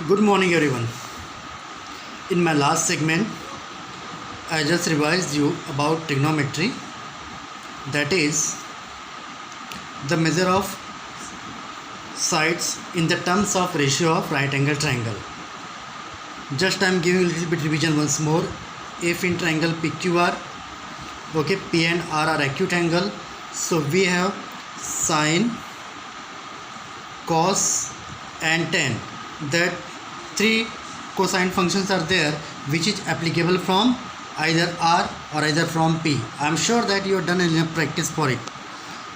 Good morning, everyone. In my last segment, I just revised you about trigonometry, that is, the measure of sides in the terms of ratio of right angle triangle. Just I am giving a little bit revision once more. If in triangle PQR, okay, P and R are acute angle, so we have sine, cos, and tan. That three cosine functions are there which is applicable from either R or either from P. I am sure that you have done enough practice for it.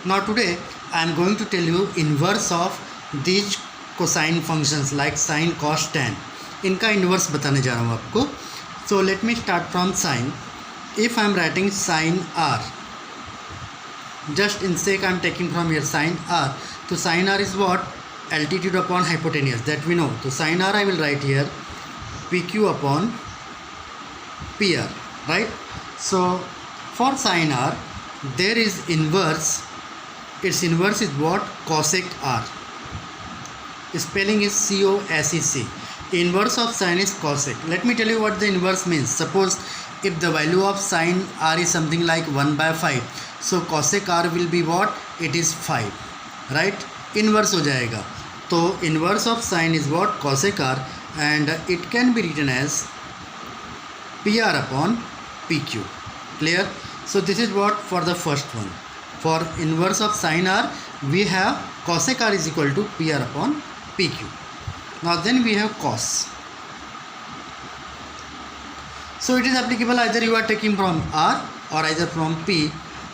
Now today I am going to tell you inverse of these cosine functions like sine, cos, tan. इनका inverse बताने जा रहा हूँ आपको. So let me start from sine. If I am writing sine R, just in sake I am taking from here sine R. So sine R is what? Altitude upon hypotenuse, that we know. So sin R I will write here PQ upon PR, right? So for sin R there is inverse. Its inverse is what? Cosec R. Spelling is COSEC. Inverse of sin is cosec. Let me tell you what the inverse means. Suppose if the value of sin R is something like 1/5, so cosec R will be what? It is 5, right? Inverse हो जाएगा. तो inverse of sine is what? Cosec R, and it can be written as PR upon PQ. Clear? So this is what for the first one. For inverse of sine R, we have cosec R is equal to PR upon PQ. Now then we have cos. So it is applicable either you are taking from R or either from P.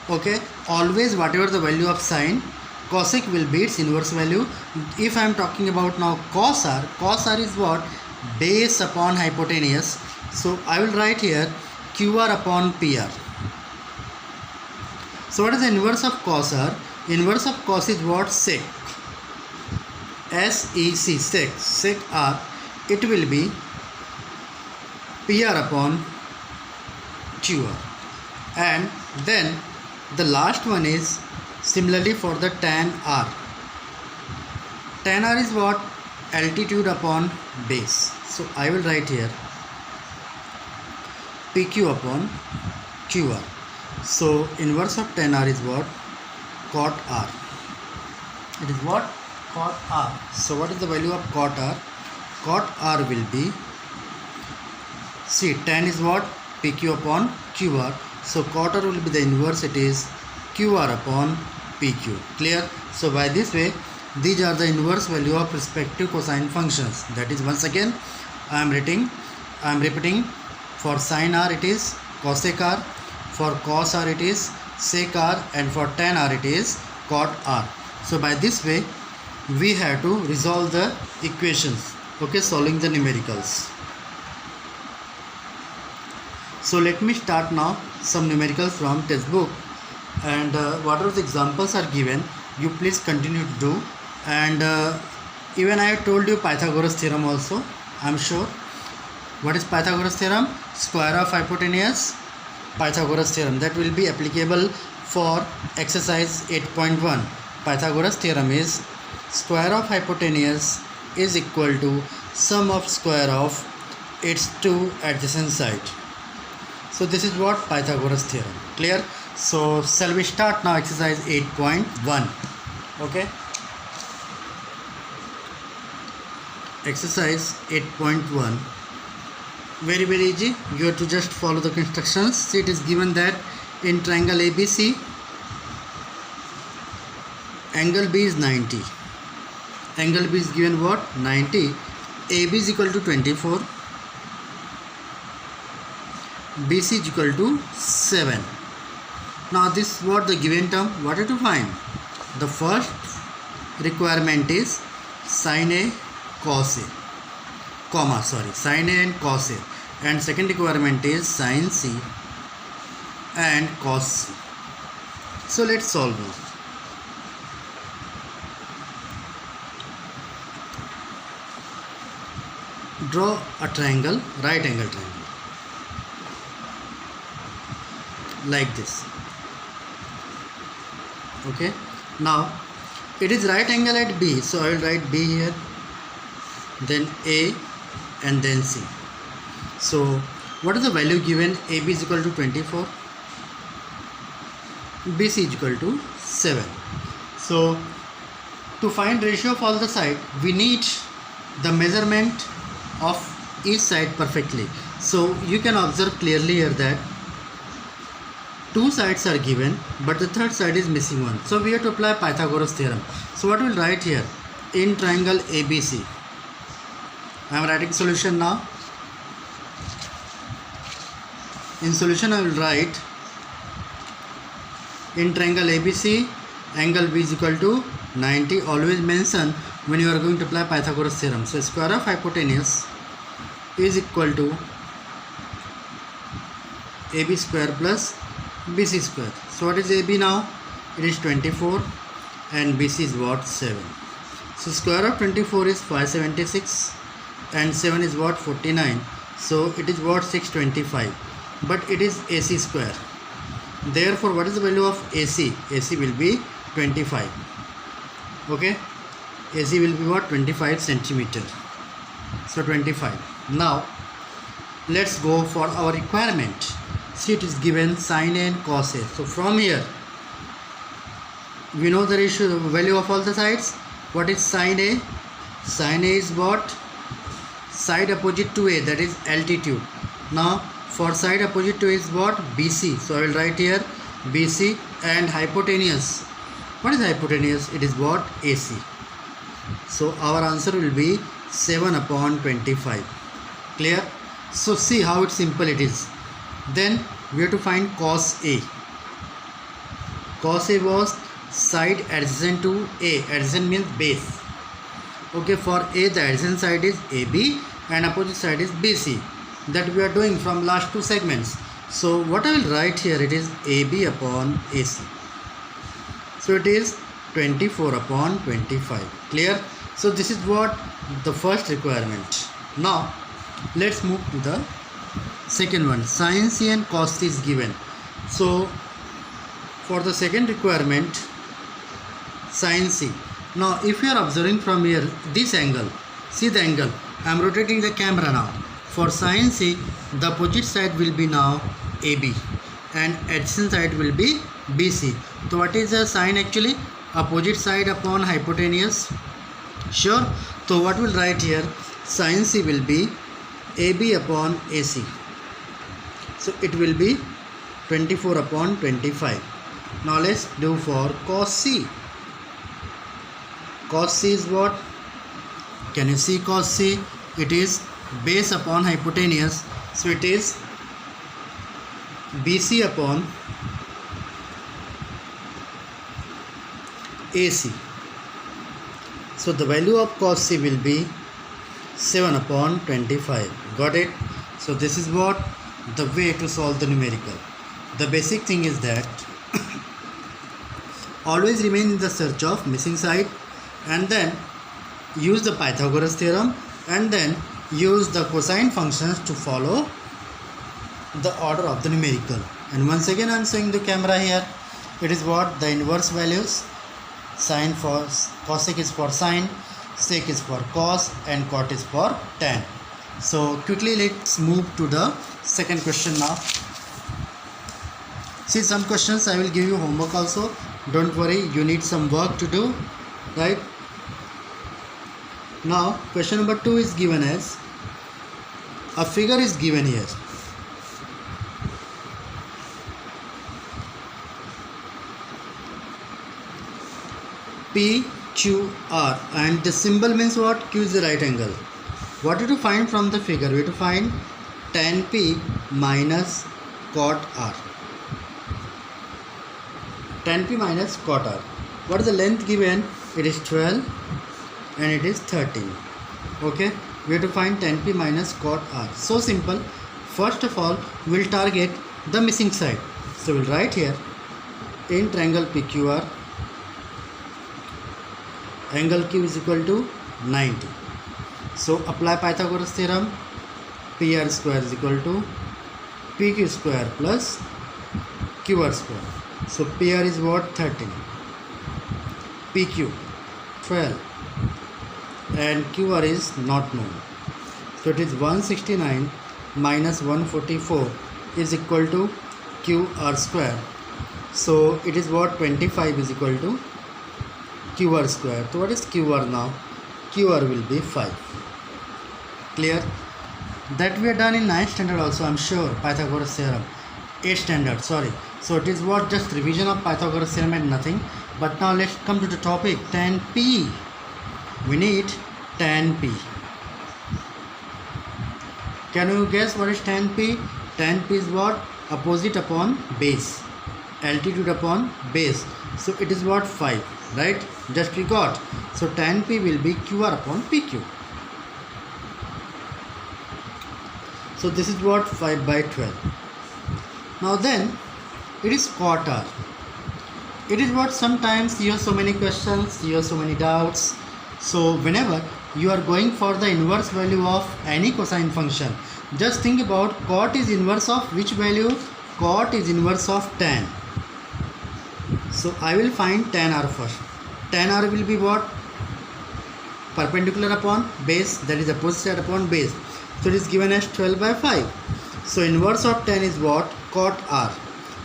Okay, always whatever the value of sine, cosec will be its inverse value. If I am talking about now cos R is what? Base upon hypotenuse. So I will write here QR upon PR. So what is the inverse of cos R? Inverse of cos is what? Sec. SEC, sec R. It will be PR upon QR. And then the last one is similarly for the tan R. Tan R is what? Altitude upon base. So I will write here PQ upon QR. So inverse of tan R is what? Cot R. It is what? Cot R. So what is the value of cot R? Cot R will be, see, tan is what? PQ upon QR. So cot R will be the inverse. It is QR upon PQ. Clear? So by this way, these are the inverse value of respective cosine functions. That is, once again I am repeating. For sin R it is cosec R, for cos R it is sec R, and for tan R it is cot R. So by this way we have to resolve the equations, okay, solving the numericals. So let me start now some numericals from textbook, and whatever the examples are given, you please continue to do. And even I have told you Pythagoras theorem also, I am sure. What is Pythagoras theorem? Square of hypotenuse, Pythagoras theorem. That will be applicable for exercise 8.1. Pythagoras theorem is square of hypotenuse is equal to sum of square of its two adjacent sides. So this is what? Pythagoras theorem. Clear? So shall we start now exercise 8.1. okay, exercise 8.1. very easy. You have to just follow the instructions. See, it is given that in triangle ABC angle B is 90. Angle B is given what? 90. AB is equal to 24, BC is equal to 7. Now this is what the given term. What are to find? The first requirement is sin A cos A, sin A and cos A, and second requirement is sin C and cos C. So let's solve now. Draw a triangle, right angle triangle, like this. Okay, now it is right angle at B, so I will write B here. then A, and then C. So what is the value given? AB is equal to 24, BC is equal to 7. So to find ratio of all the side, we need the measurement of each side perfectly. So you can observe clearly here that two sides are given, but the third side is missing one. So we have to apply Pythagoras theorem. So what we'll write here? In triangle ABC. I am writing solution now. In solution I will write, in triangle ABC, angle B is equal to 90. Always mention when you are going to apply Pythagoras theorem. So square of hypotenuse is equal to AB square plus BC square. So what is AB now? It is 24 and BC is what? 7. So square of 24 is 576 and 7 is what? 49. So it is what? 625. But it is AC square. Therefore what is the value of AC? AC will be 25. Okay, AC will be what? 25 centimeter. So 25. Now let's go for our requirement. See, it is given sin A and cos A. So from here we know the ratio value of all the sides. What is sin A? Sin A is what? Side opposite to A, that is altitude. Now for side opposite to A is what? BC. So I will write here BC. And hypotenuse. What is hypotenuse? It is what? AC. So our answer will be 7 upon 25. Clear? So see how it's simple it is. Then we have to find cos A. Cos A was side adjacent to A. Adjacent means base. Okay, for A the adjacent side is AB and opposite side is BC. That we are doing from last two segments. So what I will write here, it is AB upon AC. So it is 24 upon 25. Clear? So this is what the first requirement. Now let's move to the second one. Sin C and cos C is given. So for the second requirement, sin C. Now if you are observing from here this angle, see the angle. I am rotating the camera now. For sin C, the opposite side will be now AB and adjacent side will be BC. So what is the sign actually? Opposite side upon hypotenuse. Sure. So what we'll write here? Sin C will be AB upon AC. So it will be 24 upon 25. Now let's do for cos C. Cos C is what? Can you see cos C? It is base upon hypotenuse. So it is BC upon AC. So the value of cos C will be 7 upon 25. Got it? So this is what the way to solve the numerical. The basic thing is that always remain in the search of missing side and then use the Pythagoras theorem and then use the cosine functions to follow the order of the numerical. And once again I am showing the camera here. It is what? The inverse values. Sin for cosec is for sine, sec is for cos and cot is for tan. So quickly let's move to the second question now. See, some questions I will give you homework also. Don't worry, you need some work to do, right? Now question number 2 is given as a figure is given here. PQR and the symbol means what? Q is the right angle. What to find from the figure? We have to find tan P minus cot R. Tan P minus cot R. What is the length given? It is 12 and it is 13. Okay, we have to find tan P minus cot R. So simple. First of all, we will target the missing side. So we will write here in triangle PQR, angle Q is equal to 90. So apply Pythagoras theorem. PR square is equal to PQ square plus QR square. So PR is what? 13. PQ 12 and QR is not known. So it is 169 minus 144 is equal to QR square. So it is what, 25 is equal to QR square. So what is QR now? QR will be 5. Clear? That we are done in 9th standard also, I'm sure. Pythagoras theorem. 8th standard, sorry. So it is what, just revision of Pythagoras theorem and nothing. But now let's come to the topic, tan P. We need tan P. Can you guess what is tan P? Tan P is what? Opposite upon base. Altitude upon base. So it is what, 5, right? Just we got. So tan P will be QR upon PQ. So this is what, 5 by 12. Now then, it is cot R. It is what, sometimes you have so many questions, you have so many doubts. So whenever you are going for the inverse value of any cosine function, just think about cot is inverse of which value? Cot is inverse of tan. So I will find tan R first. Tan R will be what? Perpendicular upon base, that is opposite side upon base. So it is given as 12 by 5. So inverse of tan is what? Cot R.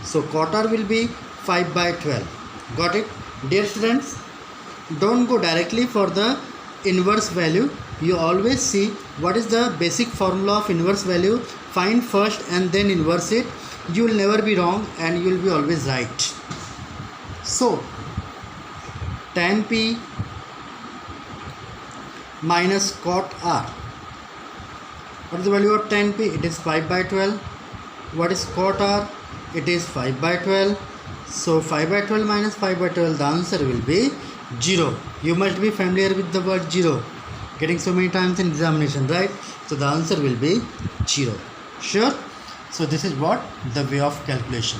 So cot R will be 5 by 12. Got it? Dear students, don't go directly for the inverse value. You always see what is the basic formula of inverse value. Find first and then inverse it. You will never be wrong and you will be always right. So tan P minus cot R. What is the value of tan P? It is 5 by 12. What is cot R? It is 5 by 12. So 5 by 12 minus 5 by 12, the answer will be 0. You must be familiar with the word 0. Getting so many times in examination, right? So the answer will be 0. Sure? So this is what? The way of calculation.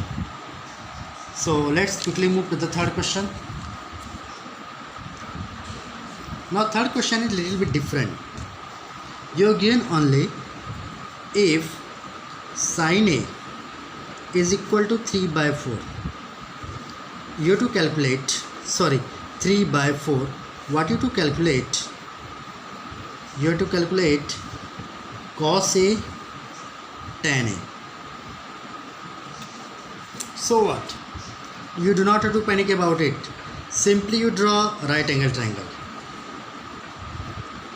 So let's quickly move to the third question. Now third question is a little bit different. You are given only if sin A is equal to 3 by 4. You have to calculate, 3 by 4. What you have to calculate? You have to calculate cos A tan A. So what? You do not have to panic about it. Simply you draw right angle triangle.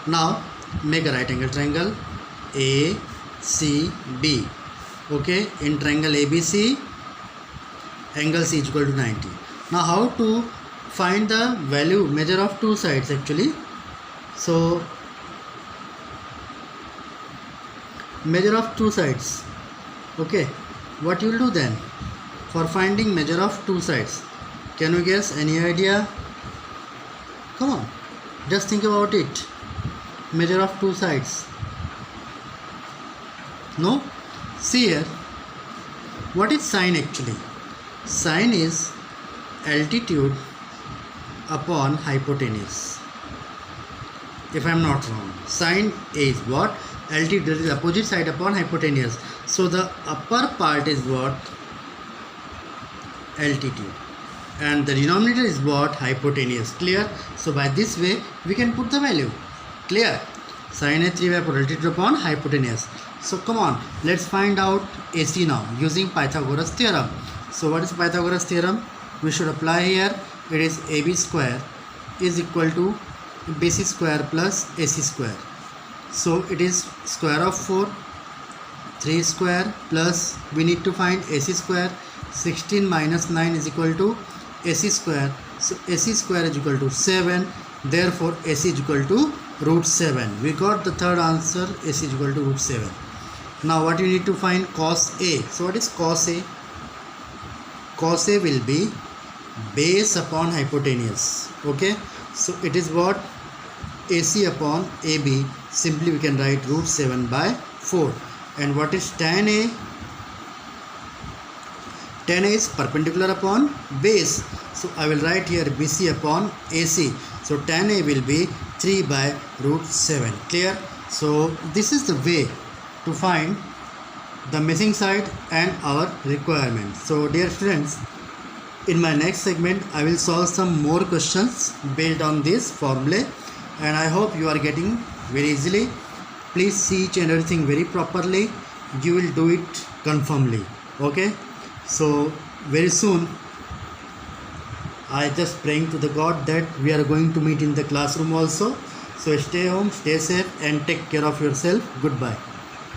Now make a right angle triangle ACB. Okay, in triangle ABC, angle C is equal to 90. Now how to find the value, measure of two sides actually? So measure of two sides. Okay, what you will do then for finding measure of two sides? Can you guess? Any idea? Come on, just think about it. Measure of two sides. No? See here, what is sine actually? Sine is altitude upon hypotenuse. If I am not wrong, sine A is what? Altitude, that is opposite side upon hypotenuse. So the upper part is what? Altitude. And the denominator is what? Hypotenuse. Clear? So by this way, we can put the value. Clear? Sine A 3 by 4 altitude upon hypotenuse. So come on, let's find out AC now using Pythagoras theorem. So what is Pythagoras theorem? We should apply here. It is AB square is equal to BC square plus AC square. So it is square of 4, 3 square plus we need to find AC square. 16 minus 9 is equal to AC square. So AC square is equal to 7. Therefore AC is equal to root 7. We got the third answer, AC is equal to root 7. Now what you need to find? Cos A. So what is cos A? Cos A will be base upon hypotenuse. Okay. So it is what? AC upon AB. Simply we can write root 7 by 4. And what is tan A? Tan A is perpendicular upon base. So I will write here BC upon AC. So tan A will be 3 by root 7. Clear? So this is the way to find the missing side and our requirement. So dear students, in my next segment I will solve some more questions based on this formula, and I hope you are getting very easily. Please see each and everything very properly. You will do it confirmly. Okay, so very soon I just praying to the God that we are going to meet in the classroom also. So stay home, stay safe, and take care of yourself. Goodbye.